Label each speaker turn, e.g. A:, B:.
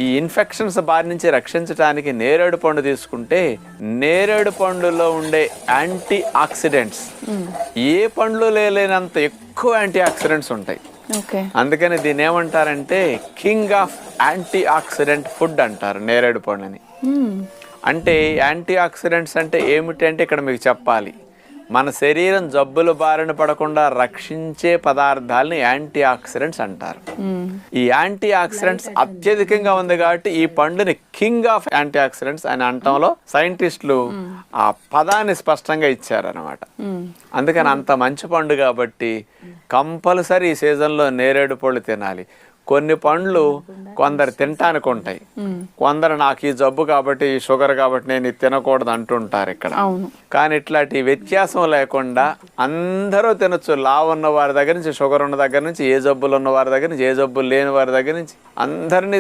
A: ఈ ఇన్ఫెక్షన్స్ బారి నుంచి రక్షించడానికి నేరేడు పండు తీసుకుంటే నేరేడు పండులో ఉండే యాంటీ ఆక్సిడెంట్స్ ఏ పండ్లు లేనంత ఎక్కువ యాంటీ ఆక్సిడెంట్స్ ఉంటాయి. అందుకని దీన్ని ఏమంటారంటే king of anti oxidant food అంటారు నేరేడు పండుని. అంటే యాంటీ ఆక్సిడెంట్స్ అంటే ఏమిటి అంటే ఇక్కడ మీకు చెప్పాలి, మన శరీరం జబ్బుల బారిన పడకుండా రక్షించే పదార్థాలని యాంటీ ఆక్సిడెంట్స్ అంటారు. ఈ యాంటీ ఆక్సిడెంట్స్ అత్యధికంగా ఉంది కాబట్టి ఈ పండుని కింగ్ ఆఫ్ యాంటీ ఆక్సిడెంట్స్ అని అనటంలో సైంటిస్టులు ఆ పదాన్ని స్పష్టంగా ఇచ్చారనమాట. అందుకని అంత మంచి పండు కాబట్టి కంపల్సరీ ఈ సీజన్లో నేరేడు పళ్ళు తినాలి. కొన్ని పండ్లు కొందరు తినటానికి ఉంటాయి, కొందరు నాకు ఈ జబ్బు కాబట్టి ఈ షుగర్ కాబట్టి నేను ఇది తినకూడదు అంటుంటారు ఇక్కడ. కానీ ఇట్లాంటి వ్యత్యాసం లేకుండా అందరూ తినొచ్చు. లావు ఉన్న వారి దగ్గర నుంచి, షుగర్ ఉన్న దగ్గర నుంచి, ఏ జబ్బులు ఉన్న వారి దగ్గర నుంచి, ఏ జబ్బులు లేని వారి దగ్గర నుంచి అందరినీ